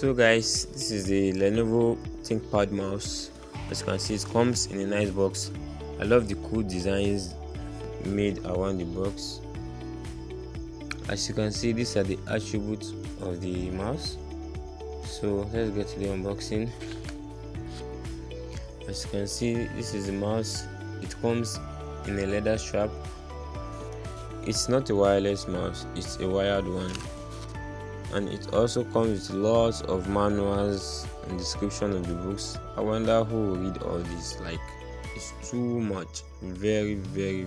So guys, this is the Lenovo ThinkPad mouse. As you can see, it comes in a nice box. I love the cool designs made around the box. As you can see, these are the attributes of the mouse. So let's get to the unboxing. As you can see, this is the mouse. It comes in a leather strap. It's not a wireless mouse, it's a wired one. And it also comes with lots of manuals and description of the books. I wonder who will read all this. Like, it's too much. Very big.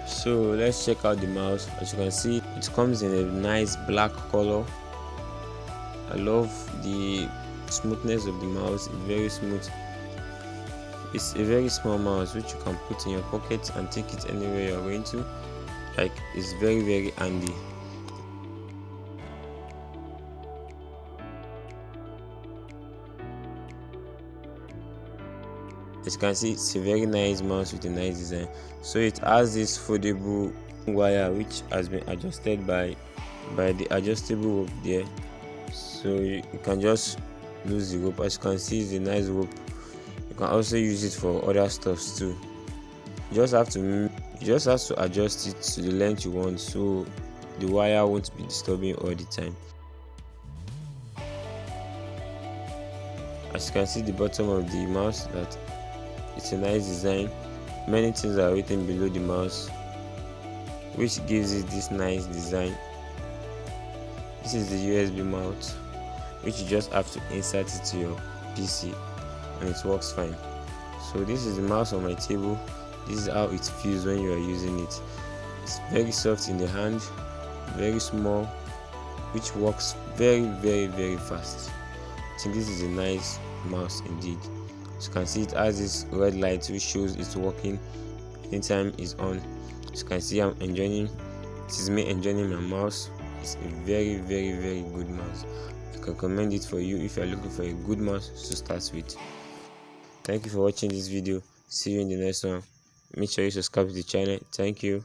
So let's check out the mouse. As you can see, it comes in a nice black color. I love the smoothness of the mouse. It's very smooth. It's a very small mouse which you can put in your pocket and take it anywhere you're going to. Like, it's very handy. As you can see, it's a very nice mouse with a nice design. So it has this foldable wire which has been adjusted by the adjustable rope there. So you can just lose the rope. As you can see, it's a nice rope. You can also use it for other stuffs too. You just have to adjust it to the length you want, so the wire won't be disturbing all the time. As you can see, the bottom of the mouse, that it's a nice design. Many things are written below the mouse, which gives it this nice design. This is the USB mount, which you just have to insert it to your PC and it works fine. So this is the mouse on my table. This is how it feels when you are using it. It's very soft in the hand, very small, which works very fast. I think this is a nice mouse indeed. As you can see, it has this red light which shows it's working anytime it's on. As you can see, I'm enjoying. This is me enjoying my mouse. It's a very good mouse. I can recommend it for you if you are looking for a good mouse to start with. Thank you for watching this video. See you in the next one. Make sure you subscribe to the channel. Thank you.